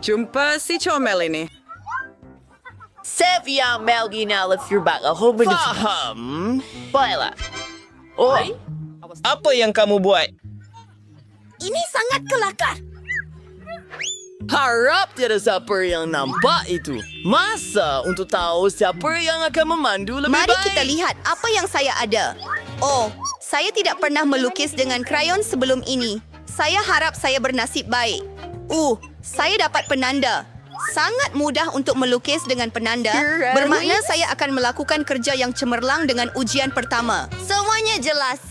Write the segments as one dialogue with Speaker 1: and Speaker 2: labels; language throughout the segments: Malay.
Speaker 1: Jumpa si comel ini.
Speaker 2: Save yang Melgina if you're back. Ako ba
Speaker 3: Faham.
Speaker 2: Baiklah. Oh,
Speaker 3: Apa yang kamu buat?
Speaker 2: ini sangat kelakar. Harap tiada siapa yang nampak itu. Masa untuk tahu siapa yang akan memandu lebih
Speaker 4: Mari
Speaker 2: baik.
Speaker 4: kita lihat apa yang saya ada. Oh, saya tidak pernah melukis dengan krayon sebelum ini. Saya harap saya bernasib baik. Saya dapat penanda. Sangat mudah untuk melukis dengan penanda. Bermakna saya akan melakukan kerja yang cemerlang dengan ujian pertama. Semuanya jelas.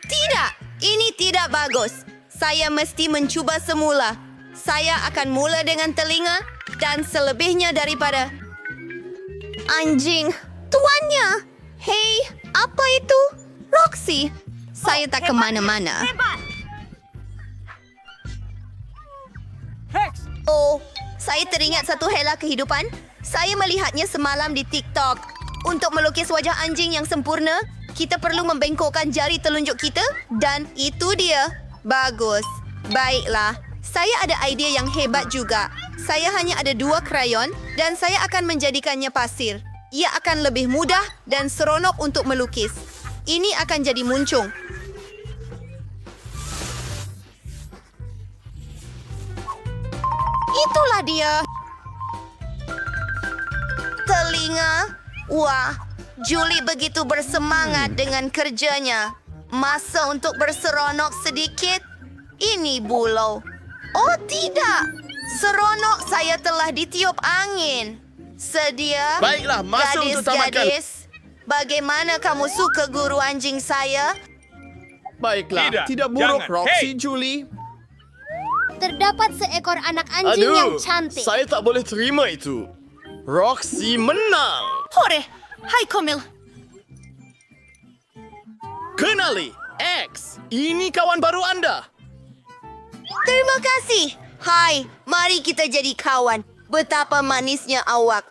Speaker 4: Tidak. Ini tidak bagus. Saya mesti mencuba semula. Saya akan mula dengan telinga dan selebihnya daripada anjing. Tuannya. Hei, apa itu? Roxy. Saya tak kemana-mana. Oh, saya teringat satu hela kehidupan. Saya melihatnya semalam di TikTok. Untuk melukis wajah anjing yang sempurna, kita perlu membengkokkan jari telunjuk kita dan itu dia. Bagus. Baiklah. Saya ada idea yang hebat juga. Saya hanya ada 2 krayon dan saya akan menjadikannya pasir. Ia akan lebih mudah dan seronok untuk melukis. Ini akan jadi muncung. Itulah dia. Telinga. Wah, Julie begitu bersemangat dengan kerjanya. Masa untuk berseronok sedikit. Ini bulau. Oh tidak. Seronok saya telah ditiup angin. Sedia?
Speaker 3: Baiklah, masa untuk tamatkan.
Speaker 4: Gadis, bagaimana kamu suka guru anjing saya?
Speaker 3: Baiklah,
Speaker 5: Tidak
Speaker 3: buruk,
Speaker 5: jangan.
Speaker 3: Roxy,
Speaker 5: Hey!
Speaker 3: Julie.
Speaker 6: Terdapat seekor anak anjing yang cantik.
Speaker 2: saya tak boleh terima itu. Roxy menang.
Speaker 4: Hore, hai Komil.
Speaker 2: Kenali, X. Ini kawan baru anda.
Speaker 4: Terima kasih. Hai, mari kita jadi kawan. Betapa manisnya awak.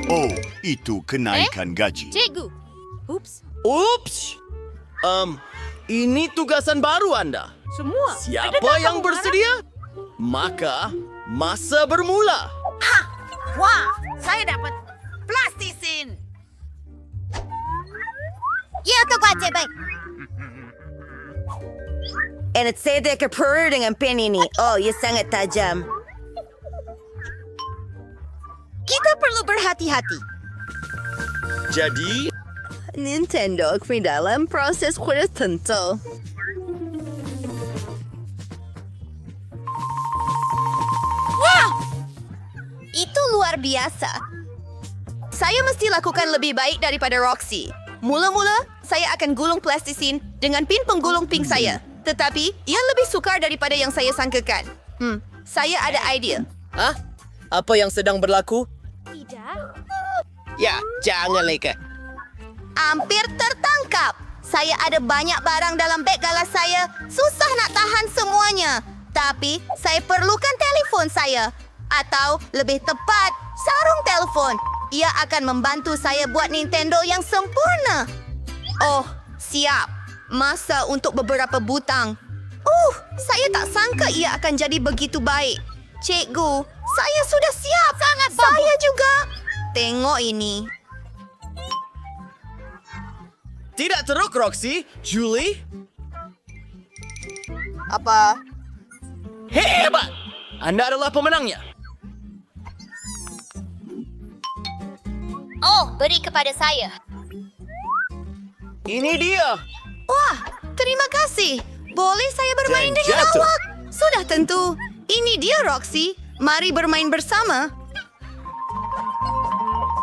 Speaker 7: Oh, itu kenaikan gaji.
Speaker 6: Cikgu. Ups.
Speaker 2: Ups. Ini tugasan baru anda.
Speaker 6: Semua.
Speaker 2: Siapa yang bersedia? Maka, masa bermula.
Speaker 6: Wah, saya dapat plastisin. Ya, itu kuat, baik.
Speaker 4: And saya tidak perlu dengan pen ini. Oh, ia sangat tajam. Kita perlu berhati-hati.
Speaker 2: Jadi,
Speaker 4: Nintendo dalam proses kulit tentu. Wow! Itu luar biasa. Saya mesti lakukan lebih baik daripada Roxy. Mula-mula, saya akan gulung plastisin dengan pin penggulung pink saya. Tetapi, ia lebih sukar daripada yang saya sangkakan. Saya ada idea.
Speaker 2: hah? Apa yang sedang berlaku?
Speaker 6: Tidak.
Speaker 3: Ya, jangan leka.
Speaker 4: Hampir tertangkap. Saya ada banyak barang dalam beg galas saya. Susah nak tahan semuanya. Tapi, saya perlukan telefon saya. Atau, lebih tepat, sarung telefon. Ia akan membantu saya buat Nintendo yang sempurna. Oh, siap. Masa untuk beberapa butang. Saya tak sangka ia akan jadi begitu baik. Cikgu, saya sudah siap. Sangat bagus. Saya juga. Tengok ini.
Speaker 2: Tidak teruk, Roxy. Julie?
Speaker 4: Apa?
Speaker 2: Hebat! Anda adalah pemenangnya.
Speaker 6: Oh, beri kepada saya.
Speaker 2: Ini dia.
Speaker 4: Wah, terima kasih. Boleh saya bermain
Speaker 2: Dan
Speaker 4: dengan
Speaker 2: jatuh.
Speaker 4: awak? Sudah tentu. Ini dia, Roxy. Mari bermain bersama.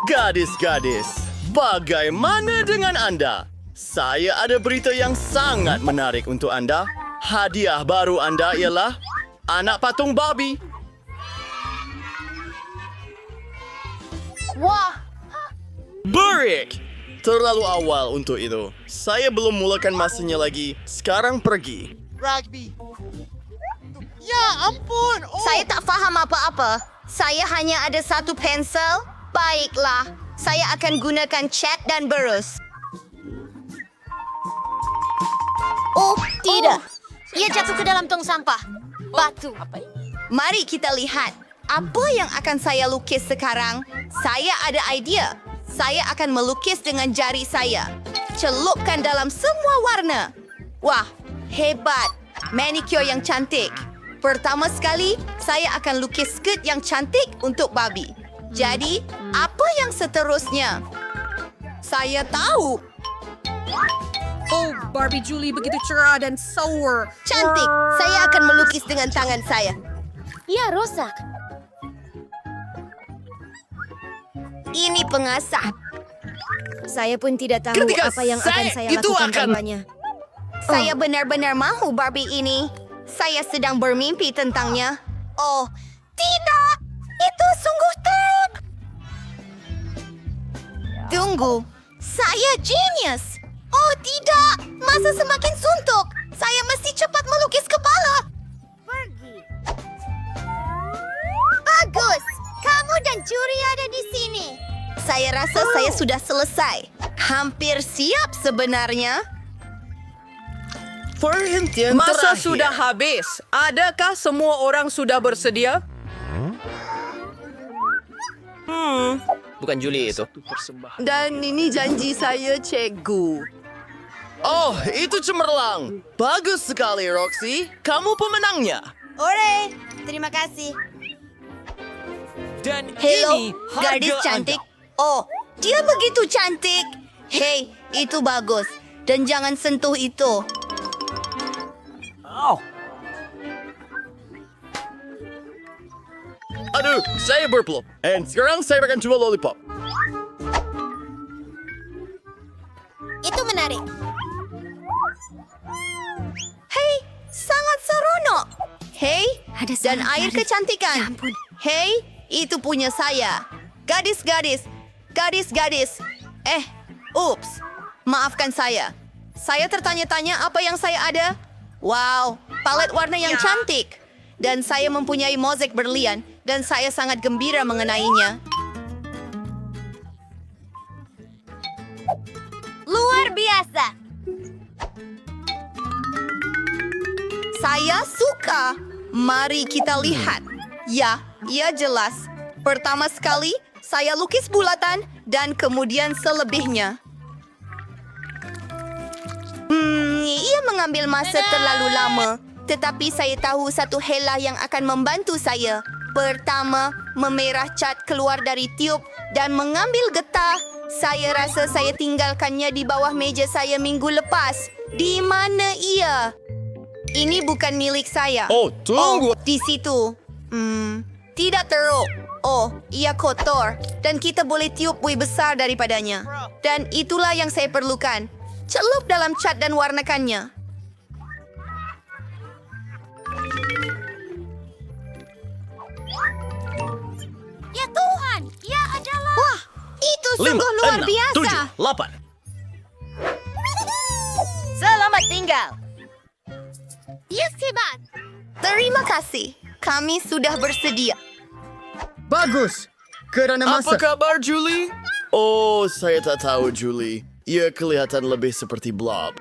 Speaker 2: Gadis-gadis, bagaimana dengan anda? Saya ada berita yang sangat menarik untuk anda. Hadiah baru anda ialah anak patung Barbie.
Speaker 6: Wah,
Speaker 2: Break! Terlalu awal untuk itu. Saya belum mulakan masanya lagi. Sekarang pergi.
Speaker 4: Saya tak faham apa-apa. Saya hanya ada satu pensel. Baiklah. Saya akan gunakan cat dan berus.
Speaker 6: oh tidak. Ia jatuh ke dalam tong sampah. Batu.
Speaker 4: Mari kita lihat. Apa yang akan saya lukis sekarang? Saya ada idea. Saya akan melukis dengan jari saya. Celupkan dalam semua warna. Wah, hebat. Manicure yang cantik. Pertama sekali, saya akan lukis skirt yang cantik untuk Barbie. Jadi, apa yang seterusnya? Saya tahu.
Speaker 1: Oh, Barbie Julie begitu cerah dan sour.
Speaker 4: Cantik. Saya akan melukis dengan tangan saya.
Speaker 6: Ya, rosak.
Speaker 4: Ini pengasah.
Speaker 6: Saya pun tidak tahu
Speaker 3: Ketika
Speaker 6: apa yang akan saya
Speaker 3: itu
Speaker 6: lakukan
Speaker 3: akan-
Speaker 6: tanpanya.
Speaker 4: Saya benar-benar mahu Barbie ini. Saya sedang bermimpi tentangnya. Oh, tidak. Itu sungguh teruk. Tunggu. Saya genius. Oh, tidak. Masa semakin suntuk. Saya mesti cepat melukis kepala. Bagus. Kamu dan Juri ada di sini. Saya rasa saya sudah selesai. Hampir siap sebenarnya.
Speaker 3: Perhentian
Speaker 1: Masa
Speaker 3: terakhir.
Speaker 1: sudah habis. Adakah semua orang sudah bersedia?
Speaker 3: Bukan Julie itu.
Speaker 1: Dan ini janji saya, Cikgu.
Speaker 2: Oh, itu cemerlang. Bagus sekali, Roxy. Kamu pemenangnya.
Speaker 4: Ore, terima kasih.
Speaker 3: Dan
Speaker 4: Hello,
Speaker 3: ini harga
Speaker 4: gadis cantik.
Speaker 3: Anda.
Speaker 4: Oh, dia begitu cantik. Hei, itu bagus. Dan jangan sentuh itu.
Speaker 2: Aduh, saya berpelup. And sekarang saya akan coba lollipop.
Speaker 6: Itu menarik.
Speaker 4: Hei, sangat seronok. Hei,
Speaker 6: Ada
Speaker 4: dan
Speaker 6: suara
Speaker 4: air
Speaker 6: jari.
Speaker 4: kecantikan.
Speaker 6: Ya ampun.
Speaker 4: Hei, itu punya saya. Gadis-gadis, gadis-gadis. Ups, maafkan saya. Saya tertanya-tanya apa yang saya ada. Wow, palet warna yang cantik. Dan saya mempunyai mozaik berlian. Dan saya sangat gembira mengenainya.
Speaker 6: Luar biasa.
Speaker 4: Saya suka. Mari kita lihat. Ya, ia jelas. Pertama sekali, saya lukis bulatan dan kemudian selebihnya. Ia mengambil masa terlalu lama. Tetapi saya tahu satu hela yang akan membantu saya. Pertama, memerah cat keluar dari tiub dan mengambil getah. Saya rasa saya tinggalkannya di bawah meja saya minggu lepas. Di mana ia? Ini bukan milik saya.
Speaker 2: Oh, tunggu.
Speaker 4: Oh, di situ. Tidak teruk. Oh, ia kotor. Dan kita boleh tiup buih besar daripadanya. Dan itulah yang saya perlukan. Celup dalam cat dan warnakannya.
Speaker 6: Ya Tuhan, ia adalah...
Speaker 4: Wah, itu sungguh luar biasa.
Speaker 2: 7, 8.
Speaker 4: Selamat tinggal.
Speaker 6: Ia hebat.
Speaker 4: Terima kasih. Kami sudah bersedia.
Speaker 1: Bagus. Kerana
Speaker 2: Apa kabar, Julie? Oh, saya tak tahu, Julie. Ia kelihatan lebih seperti blob.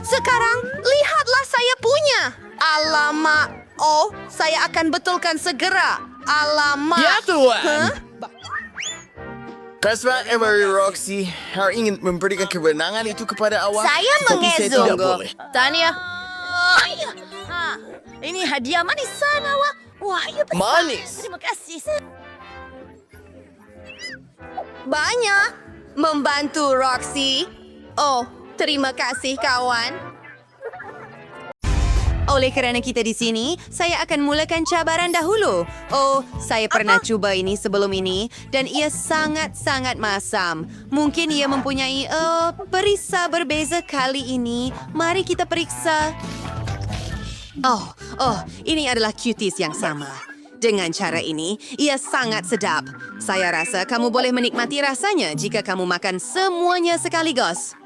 Speaker 4: Sekarang, lihatlah saya punya. Alamak. Oh, saya akan betulkan segera. Alamak.
Speaker 2: Ya, Tuan.
Speaker 4: Hah?
Speaker 2: Kasma Emery Roxy ingin memberikan kewenangan itu kepada awak.
Speaker 4: Saya
Speaker 2: Tapi saya
Speaker 4: mengezo.
Speaker 2: tidak boleh.
Speaker 4: Tania. Ini hadiah manisan awak. Wah, ia besar.
Speaker 2: Manis.
Speaker 4: Terima kasih. Banyak membantu Roxy. Oh, terima kasih kawan. Oleh kerana kita di sini, saya akan mulakan cabaran dahulu. Oh, saya pernah cuba ini sebelum ini dan ia sangat-sangat masam. Mungkin ia mempunyai perisa berbeza kali ini. Mari kita periksa. Oh, ini adalah cuties yang sama. Dengan cara ini, ia sangat sedap. Saya rasa kamu boleh menikmati rasanya jika kamu makan semuanya sekaligus.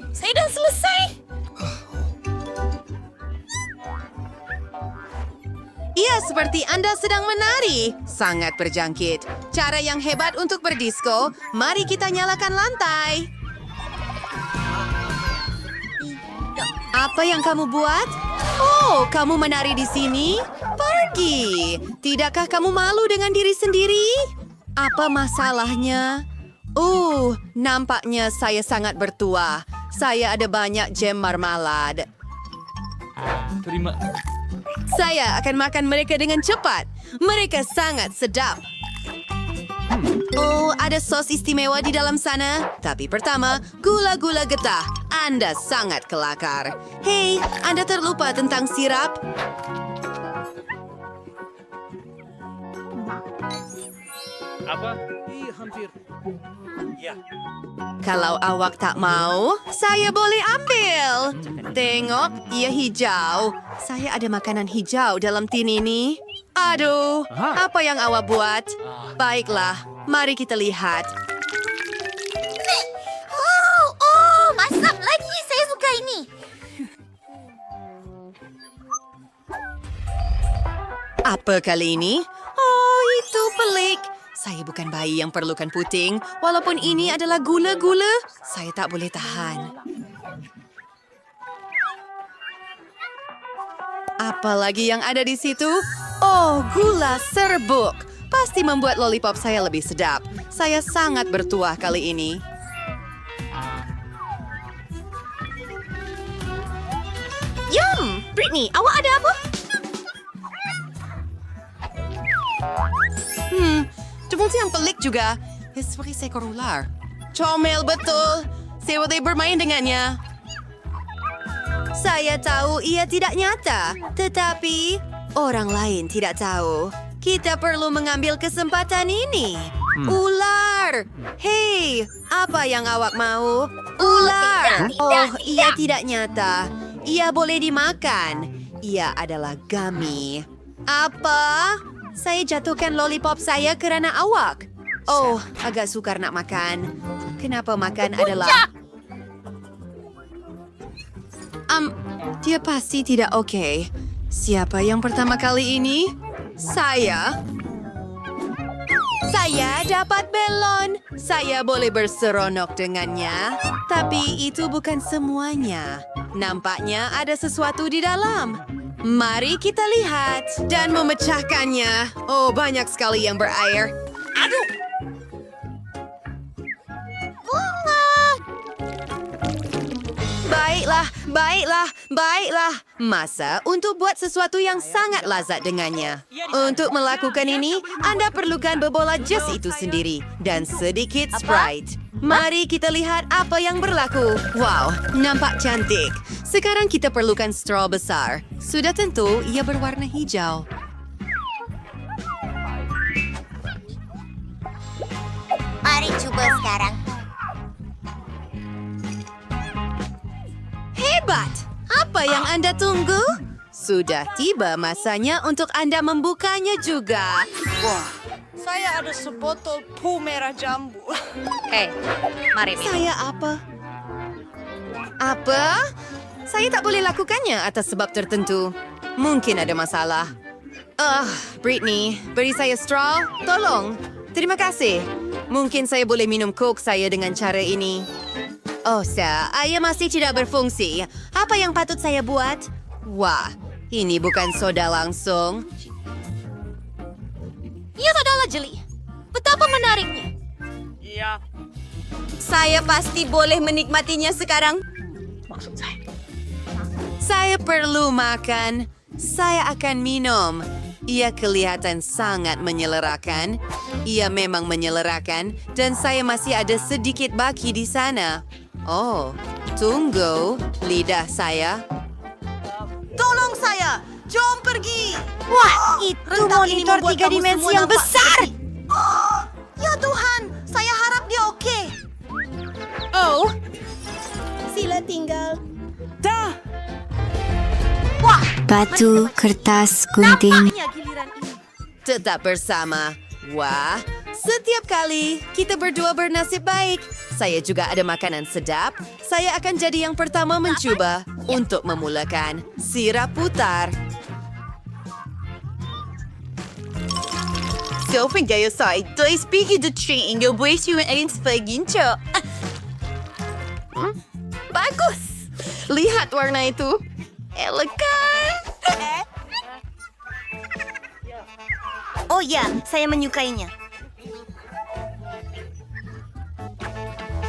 Speaker 4: Saya dah selesai. Ia seperti anda sedang menari. Sangat berjangkit. Cara yang hebat untuk berdisko. Mari kita nyalakan lantai.
Speaker 5: Apa yang kamu buat? Oh, kamu menari di sini? Pergi! Tidakkah kamu malu dengan diri sendiri? Apa masalahnya? Nampaknya saya sangat bertuah. Saya ada banyak jam marmalade. Saya akan makan mereka dengan cepat. Mereka sangat sedap. Oh, ada sos istimewa di dalam sana. Tapi pertama, gula-gula getah. Anda sangat kelakar. Hei, Anda terlupa tentang sirap? Kalau awak tak mau, saya boleh ambil. Tengok, ia hijau. Saya ada makanan hijau dalam tin ini. Aduh, apa yang awak buat? Baiklah, mari kita lihat.
Speaker 4: Masam lagi. Saya suka ini.
Speaker 5: Apa kali ini? Oh, itu pelik. Saya bukan bayi yang perlukan puting. Walaupun ini adalah gula-gula, saya tak boleh tahan. Apa lagi yang ada di situ? Oh, gula serbuk. Pasti membuat lollipop saya lebih sedap. Saya sangat bertuah kali ini.
Speaker 4: Yum! Britney, awak ada apa?
Speaker 5: Tepung yang pelik juga. Seperti seekor ular. Comel betul. Saya boleh bermain dengannya. Saya tahu ia tidak nyata. Tetapi orang lain tidak tahu. Kita perlu mengambil kesempatan ini. Ular! Hei, apa yang awak mau? Ular! Oh, ia tidak nyata. Ia boleh dimakan. Ia adalah gummy. Apa? Saya jatuhkan lollipop saya kerana awak. Oh, agak sukar nak makan. Kenapa makan adalah... dia pasti tidak oke. Siapa yang pertama kali ini? Saya. Saya dapat belon. Saya boleh berseronok dengannya. Tapi itu bukan semuanya. Nampaknya ada sesuatu di dalam. Mari kita lihat dan memecahkannya. Oh, banyak sekali yang berair. Aduh! Baiklah. Masa untuk buat sesuatu yang sangat lazat dengannya. Untuk melakukan ini, Anda perlukan bebola jus itu sendiri dan sedikit Sprite. Mari kita lihat apa yang berlaku. Wow, nampak cantik. Sekarang kita perlukan straw besar. Sudah tentu ia berwarna hijau.
Speaker 4: Mari coba sekarang.
Speaker 5: Hebat! Apa yang Anda tunggu? Sudah tiba masanya untuk Anda membukanya juga.
Speaker 1: Wah, saya ada sebotol pu merah jambu.
Speaker 4: Mari minum.
Speaker 5: Saya apa? Apa? Saya tak boleh lakukannya atas sebab tertentu. Mungkin ada masalah. Britney, beri saya straw. Tolong. Terima kasih. Mungkin saya boleh minum Coke saya dengan cara ini. Oh, ia masih tidak berfungsi. Apa yang patut saya buat? Wah, ini bukan soda langsung.
Speaker 6: Ia adalah jeli. Betapa menariknya.
Speaker 5: Saya pasti boleh menikmatinya sekarang. Saya perlu makan. Saya akan minum. Ia kelihatan sangat menyelerakan. Ia memang menyelerakan dan saya masih ada sedikit baki di sana. Oh, tunggu, lidah saya. Tolong saya, jom pergi.
Speaker 4: Wah, itu monitor 3 dimensi yang besar. Ya Tuhan, saya harap dia oke.
Speaker 5: Oh,
Speaker 4: Sila tinggal.
Speaker 6: Batu, kertas, gunting.
Speaker 4: Nampaknya giliran ini.
Speaker 5: tetap bersama. Wah, setiap kali kita berdua bernasib baik. Saya juga ada makanan sedap. Saya akan jadi yang pertama mencoba untuk memulakan sirap putar. So, pinggay saya, doy speaking the train, yung buwis yung ayun sa pagincho. Bagus! lihat warna itu. Elegan.
Speaker 4: Oh ya, saya menyukainya.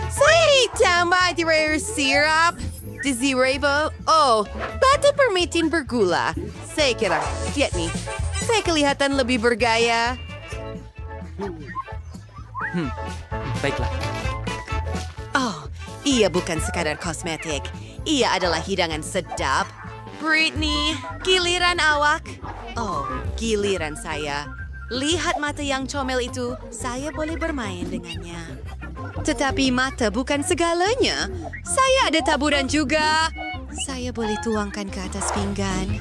Speaker 5: Say, tambah rare syrup. Desirable. Oh, batu permitin bergula. Saya kira, lihat nih. Saya kelihatan lebih bergaya.
Speaker 3: Baiklah.
Speaker 5: Oh, ia bukan sekadar kosmetik. Ia adalah hidangan sedap. Britney, giliran awak. Oh, giliran saya. Lihat mata yang comel itu. Saya boleh bermain dengannya. Tetapi mata bukan segalanya. Saya ada taburan juga. Saya boleh tuangkan ke atas pinggan.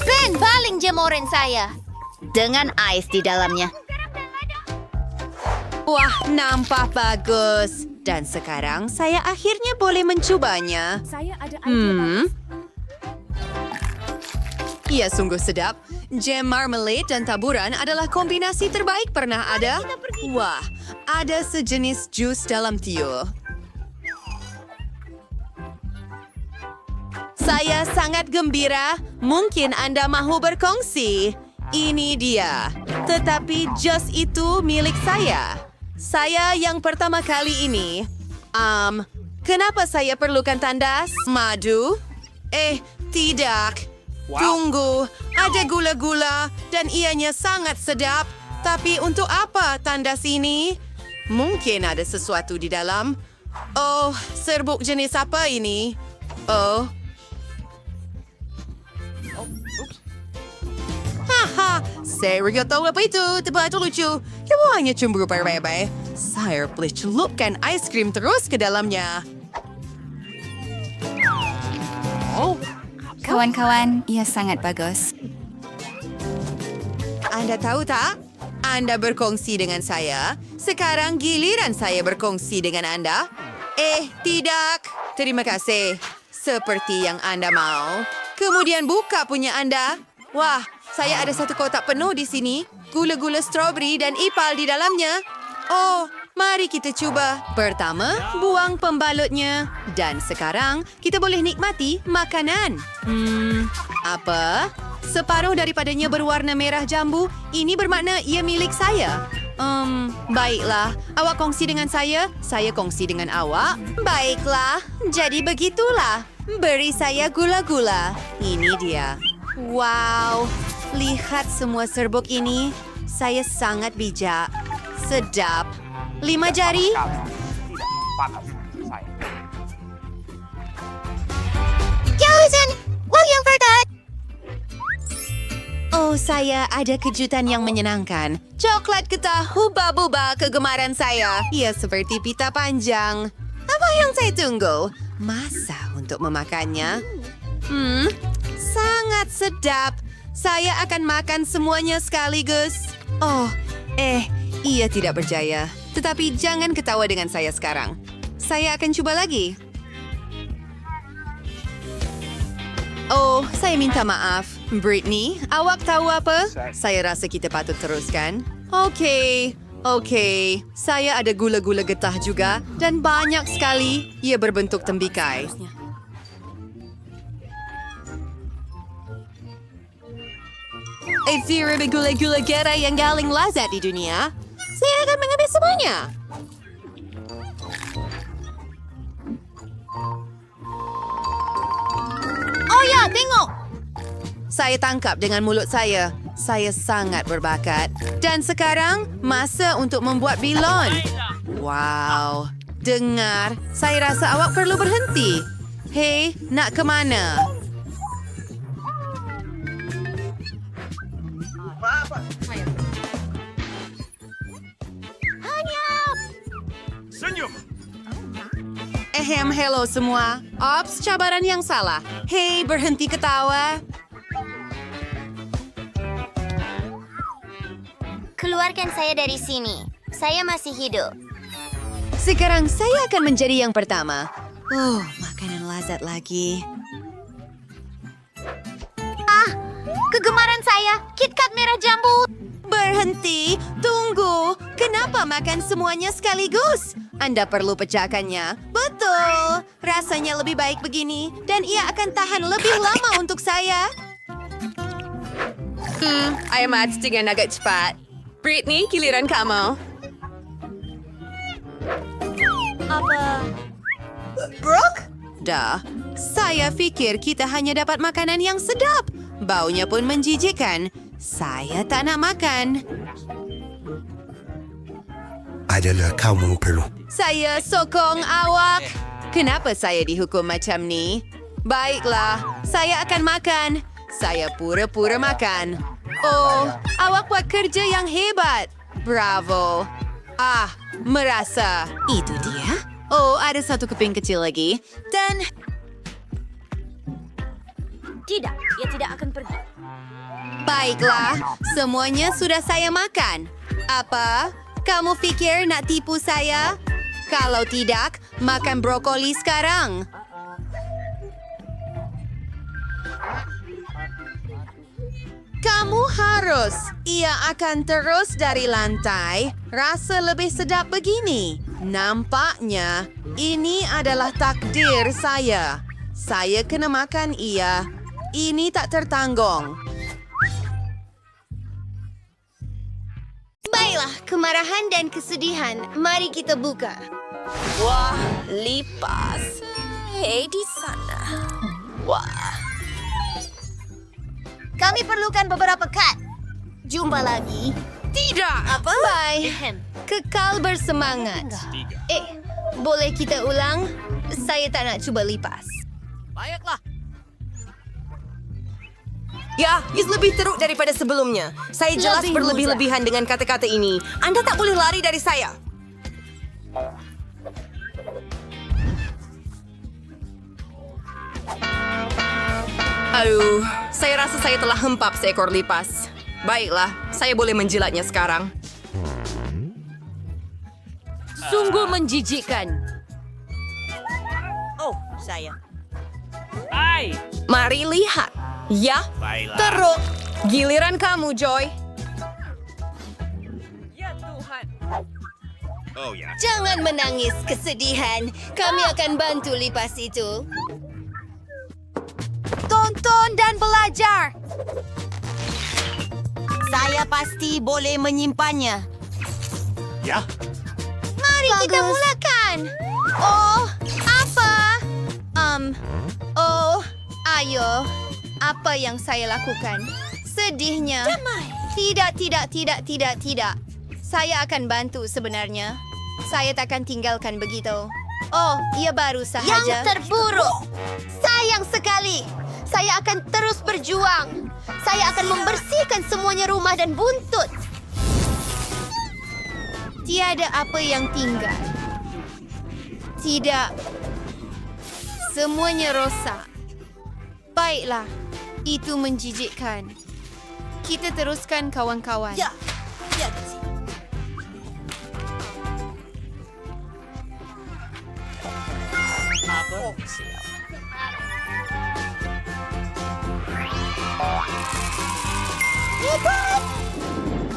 Speaker 6: Ben, baling jemuran saya.
Speaker 4: Dengan ais di dalamnya.
Speaker 5: Wah, nampak bagus. Dan sekarang saya akhirnya boleh mencobanya. Ia sungguh sedap. Jam marmalade dan taburan adalah kombinasi terbaik pernah ada. Wah, ada sejenis jus dalam tiul. Saya sangat gembira. Mungkin Anda mahu berkongsi. Ini dia. Tetapi jus itu milik saya. Saya yang pertama kali ini. Kenapa saya perlukan tandas? Madu? Tidak. Tunggu, ada gula-gula dan ianya sangat sedap. Tapi untuk apa tandas ini? Mungkin ada sesuatu di dalam. Oh, serbuk jenis apa ini? Oh. Haha, saya tahu apa itu. Tebal itu lucu. Kamu hanya cemburu bye-bye. Saya boleh celupkan es krim terus ke dalamnya. Oh.
Speaker 8: Kawan-kawan, ia sangat bagus.
Speaker 5: Anda tahu tak? Anda berkongsi dengan saya. Sekarang giliran saya berkongsi dengan Anda. Tidak. Terima kasih. Seperti yang Anda mau. Kemudian buka punya Anda. Wah, saya ada satu kotak penuh di sini. Gula-gula stroberi dan ipal di dalamnya. Oh, mari kita cuba. Pertama, buang pembalutnya. Dan sekarang, kita boleh nikmati makanan. Apa? Separuh daripadanya berwarna merah jambu. Ini bermakna ia milik saya. Baiklah. Awak kongsi dengan saya kongsi dengan awak. Baiklah. Jadi begitulah. Beri saya gula-gula. Ini dia. Wow. Lihat semua serbuk ini. Saya sangat bijak. Sedap. 5 jari.
Speaker 4: Johnson, William Verdad.
Speaker 5: Oh, saya ada kejutan yang menyenangkan. Coklat getah huba-buba kegemaran saya. Ia seperti pita panjang. Apa yang saya tunggu? Masa untuk memakannya? Sangat sedap. Saya akan makan semuanya sekaligus. Oh, ia tidak berjaya. Tetapi jangan ketawa dengan saya sekarang. Saya akan coba lagi. Oh, saya minta maaf. Britney, awak tahu apa? Saya rasa kita patut teruskan. Oke. Saya ada gula-gula getah juga. Dan banyak sekali. Ia berbentuk tembikai. Gula-gula getah yang paling lazat di dunia. Saya akan mengambil semuanya. Oh ya, tengok. Saya tangkap dengan mulut saya. Saya sangat berbakat. Dan sekarang, masa untuk membuat bilon. Wow. Dengar, saya rasa awak perlu berhenti. Hei, nak ke mana? Hello semua. Ops, cabaran yang salah. Hei, berhenti ketawa.
Speaker 6: Keluarkan saya dari sini. Saya masih hidup.
Speaker 5: Sekarang saya akan menjadi yang pertama. Oh, makanan lazat lagi.
Speaker 4: Kegemaran saya, KitKat merah jambu.
Speaker 5: Berhenti, tunggu. Kenapa makan semuanya sekaligus? Anda perlu pecahkannya. Betul. Rasanya lebih baik begini, dan ia akan tahan lebih lama untuk saya.
Speaker 1: Ayam mats dengan agak cepat. Britney, giliran kamu.
Speaker 5: Brooke? Dah, saya pikir kita hanya dapat makanan yang sedap. Baunya pun menjijikkan. Saya tak nak makan.
Speaker 9: Adalah kamu perlu.
Speaker 5: Saya sokong awak. Kenapa saya dihukum macam ni? Baiklah, saya akan makan. Saya pura-pura makan. Oh, awak buat kerja yang hebat. Bravo. Merasa. Itu dia? Oh, ada satu keping kecil lagi. Dan...
Speaker 6: Tidak, ia tidak akan pergi.
Speaker 5: Baiklah, semuanya sudah saya makan. Apa? Kamu fikir nak tipu saya? Kalau tidak, makan brokoli sekarang. Kamu harus. Ia akan terus dari lantai. Rasa lebih sedap begini. Nampaknya, ini adalah takdir saya. Saya kena makan ia. Ini tak tertanggung.
Speaker 6: Baiklah, kemarahan dan kesedihan. Mari kita buka.
Speaker 1: Wah, lipas. Hei di sana. Wah.
Speaker 4: Kami perlukan beberapa kad. Jumpa lagi.
Speaker 1: Tidak.
Speaker 6: Apa?
Speaker 4: Bye.
Speaker 6: Kekal bersemangat. Boleh kita ulang? Saya tak nak cuba lipas.
Speaker 1: Baiklah. Ya, is lebih teruk daripada sebelumnya. Saya jelas
Speaker 6: Lebih
Speaker 1: berlebih-lebihan dengan kata-kata ini. Anda tak boleh lari dari saya. Aduh, saya rasa saya telah hempap seekor lipas. Baiklah, saya boleh menjilatnya sekarang. Sungguh menjijikkan. Oh, saya. Mari lihat. Ya, teruk. Giliran kamu, Joy. Ya, Tuhan.
Speaker 6: Jangan menangis kesedihan. Kami akan bantu lipas itu.
Speaker 4: Tonton dan belajar. Saya pasti boleh menyimpannya.
Speaker 7: Ya,
Speaker 6: Mari kita mulakan.
Speaker 4: Oh, apa? Ayo. Apa yang saya lakukan? Sedihnya. Tidak. Saya akan bantu sebenarnya. Saya takkan tinggalkan begitu. Oh, ia baru sahaja.
Speaker 6: Yang terburuk.
Speaker 4: Sayang sekali. Saya akan terus berjuang. Saya akan membersihkan semuanya rumah dan buntut. Tiada apa yang tinggal. Tidak. Semuanya rosak. Baiklah. Itu menjijikkan. Kita teruskan, kawan-kawan.
Speaker 1: Ya.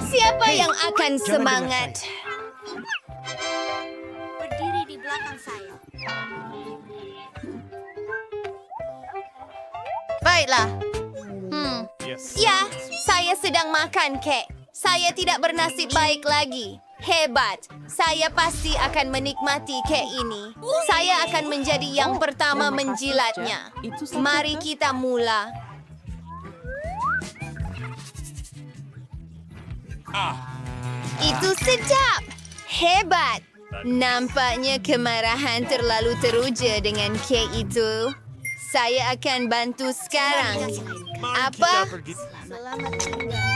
Speaker 6: Siapa yang akan semangat?
Speaker 4: Berdiri di belakang saya. Baiklah. Ya, saya sedang makan kek. Saya tidak bernasib baik lagi. Hebat. Saya pasti akan menikmati kek ini. Saya akan menjadi yang pertama menjilatnya. Mari kita mula. Itu sedap. Hebat. Nampaknya kemarahan terlalu teruja dengan kek itu. Saya akan bantu sekarang. Apa? Selamat tinggal.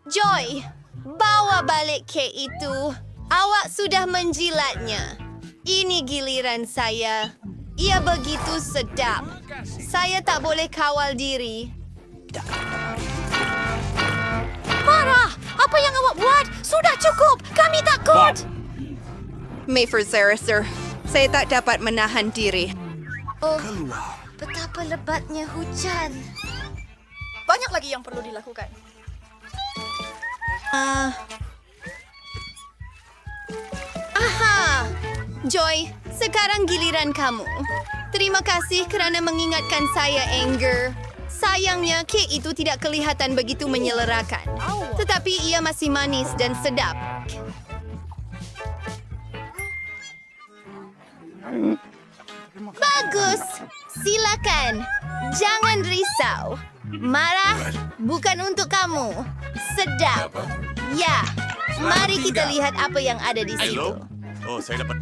Speaker 4: Joy, bawa balik kek itu. Awak sudah menjilatnya. Ini giliran saya. Ia begitu sedap. Saya tak boleh kawal diri. Marah! Apa yang awak buat? Sudah cukup! Kami takut!
Speaker 5: Mayfair Sir, saya tak dapat menahan diri.
Speaker 4: Oh, betapa lebatnya hujan.
Speaker 1: Banyak lagi yang perlu dilakukan.
Speaker 6: Aha! Joy, sekarang giliran kamu. Terima kasih kerana mengingatkan saya, Anger. Sayangnya, kek itu tidak kelihatan begitu menyelerakan. Tetapi ia masih manis dan sedap. Bagus! Silakan. Jangan risau. Marah bukan untuk kamu. Sedap. Ya, mari kita lihat apa yang ada di situ.
Speaker 7: Oh, saya dapat.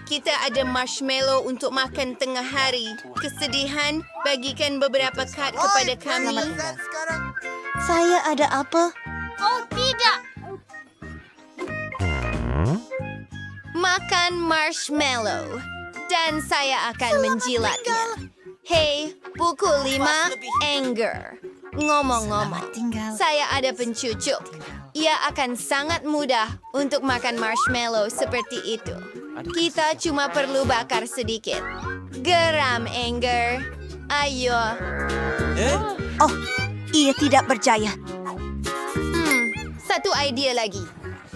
Speaker 6: Kita ada marshmallow untuk makan tengah hari. Kesedihan, bagikan beberapa kad kepada kami.
Speaker 4: Saya ada apa?
Speaker 6: Oh, tidak. Makan marshmallow. Dan saya akan menjilatnya. Hei, pukul 5, Anger. Ngomong-ngomong, saya ada pencucuk. Ia akan sangat mudah untuk makan marshmallow seperti itu. Kita cuma perlu bakar sedikit. Geram, Anger. Ayo.
Speaker 4: Oh, ia tidak berjaya.
Speaker 6: Satu idea lagi.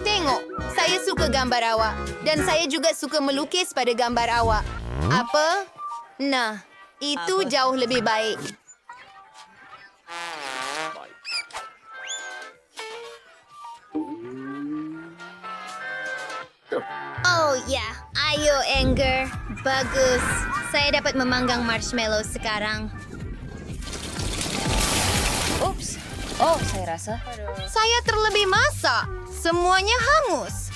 Speaker 6: Tengok, saya suka gambar awak. Dan saya juga suka melukis pada gambar awak. Apa? Nah, itu jauh lebih baik. Oh ya, ayo Anger. Bagus. Saya dapat memanggang marshmallow sekarang.
Speaker 1: Oops. Oh, saya rasa.
Speaker 6: Saya terlebih masak. Semuanya hangus.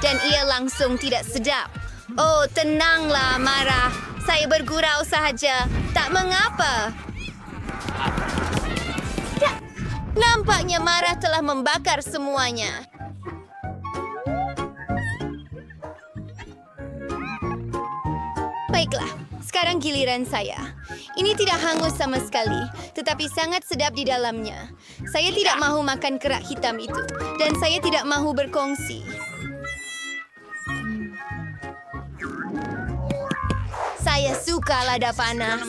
Speaker 6: Dan ia langsung tidak sedap. Oh, tenanglah, Marah. Saya bergurau sahaja. Tak mengapa. Ya, nampaknya Marah telah membakar semuanya. Baiklah, sekarang giliran saya. Ini tidak hangus sama sekali, tetapi sangat sedap di dalamnya. Saya tidak mahu makan kerak hitam itu, dan saya tidak mahu berkongsi. Saya suka lada panas.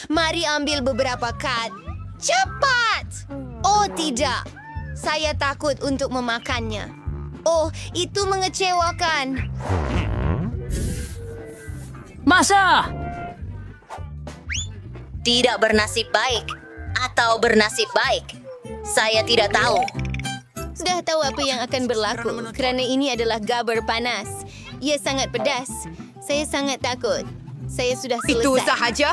Speaker 6: Mari ambil beberapa kad. Cepat! Oh tidak, saya takut untuk memakannya. Oh, itu mengecewakan.
Speaker 1: Masa!
Speaker 4: Tidak bernasib baik atau bernasib baik. Saya tidak tahu.
Speaker 6: Sudah tahu apa yang akan berlaku kerana ini adalah gabar panas. Ia sangat pedas. Saya sangat takut. Saya sudah selesai.
Speaker 5: Itu sahaja?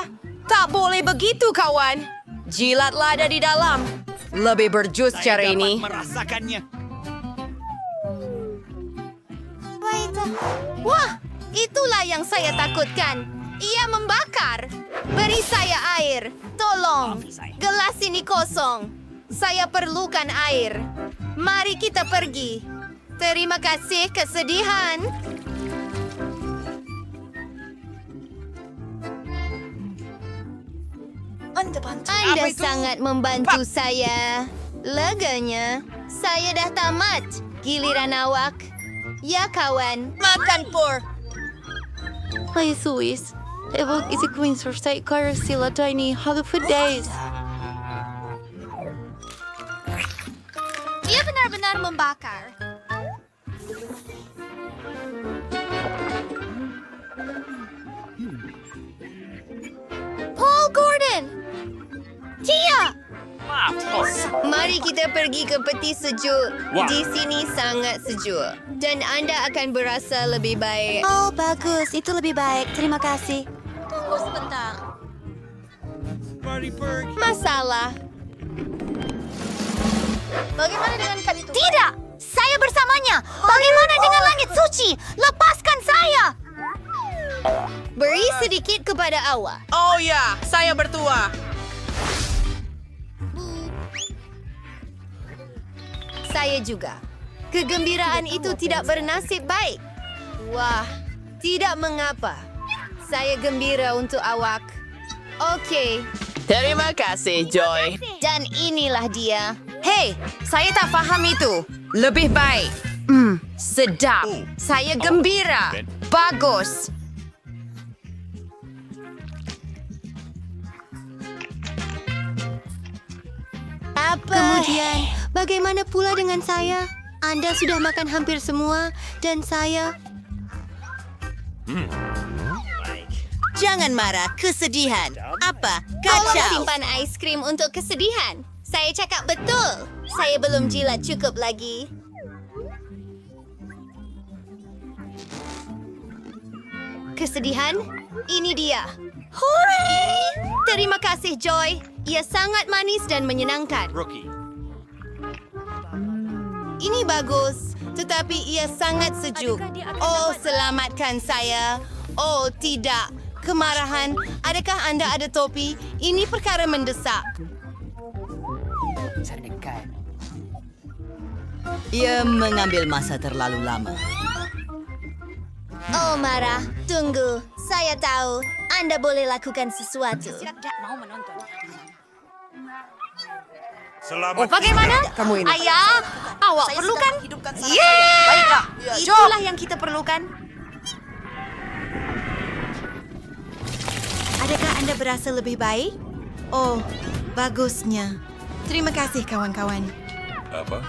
Speaker 5: Tak boleh begitu, kawan. Jilat lada di dalam. Lebih berjus cara ini.
Speaker 7: Merasakannya.
Speaker 6: Wah, itulah yang saya takutkan. Ia membakar. Beri saya air. Tolong. Gelas ini kosong. Saya perlukan air. Mari kita pergi. Terima kasih, kesedihan. Anda sangat membantu saya. Leganya, saya dah tamat. Giliran awak. Ya, kawan.
Speaker 4: Makan por.
Speaker 6: Hai, Suis. Evok isi Queen Sursai Kara Sila Tiny Hollywood Days.
Speaker 4: Ia benar-benar membakar.
Speaker 6: Paul Gordon! Tia! Mari kita pergi ke peti sejuk. Di sini sangat sejuk. Dan anda akan berasa lebih baik.
Speaker 4: Oh, bagus. Itu lebih baik. Terima kasih. Tunggu sebentar.
Speaker 6: Masalah.
Speaker 4: Bagaimana dengan kad itu? Tidak! Saya bersamanya! Bagaimana dengan langit suci? Lepaskan saya!
Speaker 6: Beri sedikit kepada awak.
Speaker 5: Oh ya, saya bertua.
Speaker 6: Saya juga. Kegembiraan itu tidak bernasib baik. Wah, tidak mengapa. Saya gembira untuk awak. Okey.
Speaker 5: Terima kasih, Joy.
Speaker 6: Dan inilah dia.
Speaker 5: Hei, saya tak faham itu. Lebih baik. Sedap. Saya gembira. Bagus.
Speaker 6: Apa?
Speaker 5: Kemudian, bagaimana pula dengan saya? Anda sudah makan hampir semua, dan saya...
Speaker 4: Jangan marah, kesedihan. Apa?
Speaker 6: Tolong
Speaker 4: Kacau.
Speaker 6: simpan aiskrim untuk kesedihan. Saya cakap betul. Saya belum jilat cukup lagi. Kesedihan? Ini dia. Hooray! Terima kasih, Joy. Ia sangat manis dan menyenangkan.
Speaker 7: Rookie.
Speaker 6: Ini bagus, tetapi ia sangat sejuk. Oh, selamatkan saya. Oh, tidak. Kemarahan. Adakah Anda ada topi? Ini perkara mendesak.
Speaker 4: Ia mengambil masa terlalu lama.
Speaker 6: Oh, marah. Tunggu. Saya tahu. Anda boleh lakukan sesuatu.
Speaker 7: Selamat.
Speaker 1: Bagaimana? Kamu ini.
Speaker 6: Ayah, awak perlukan?
Speaker 1: Baiklah.
Speaker 6: Itulah yang kita perlukan.
Speaker 4: Adakah Anda berasa lebih baik? Oh, bagusnya. Terima kasih, kawan-kawan.
Speaker 7: Apa?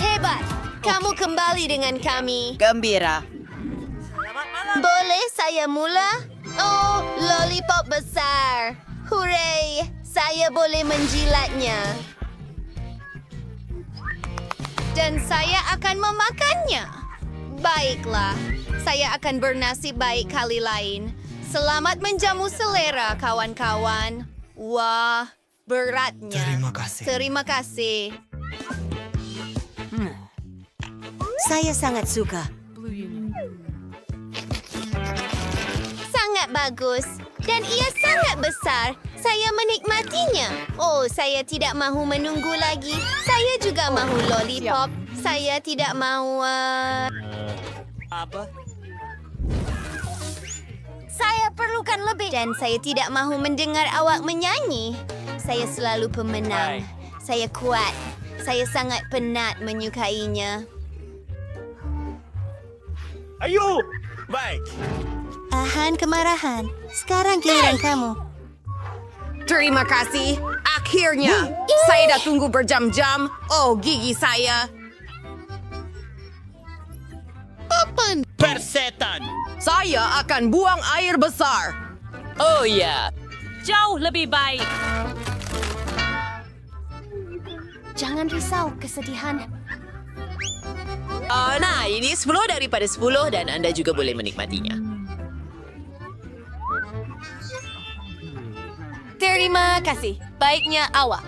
Speaker 6: Hebat. Kamu kembali dengan kami.
Speaker 4: Gembira.
Speaker 6: Boleh saya mula? Oh, lollipop besar. Hooray. Saya boleh menjilatnya. Dan saya akan memakannya. Baiklah. Saya akan bernasib baik kali lain. Selamat menjamu selera, kawan-kawan. Wah, beratnya.
Speaker 9: Terima kasih.
Speaker 6: Terima kasih.
Speaker 4: Saya sangat suka.
Speaker 6: Sangat bagus. Dan ia sangat besar. Saya menikmatinya. Oh, saya tidak mahu menunggu lagi. Saya juga mahu lollipop. Saya tidak mahu...
Speaker 3: Apa?
Speaker 6: Saya perlukan lebih. Dan saya tidak mahu mendengar awak menyanyi. Saya selalu pemenang. Saya kuat. Saya sangat penat menyukainya.
Speaker 7: Ayo! Baik.
Speaker 5: Tahan kemarahan. Sekarang giliran kamu.
Speaker 1: Terima kasih. Akhirnya. Saya dah tunggu berjam-jam. Oh, gigi saya.
Speaker 7: Persetan.
Speaker 1: Saya akan buang air besar.
Speaker 3: Oh ya. Jauh lebih baik.
Speaker 6: Jangan risau, kesedihan.
Speaker 10: Nah, ini 10 daripada 10 dan Anda juga boleh menikmatinya.
Speaker 6: Terima kasih. Baiknya awak.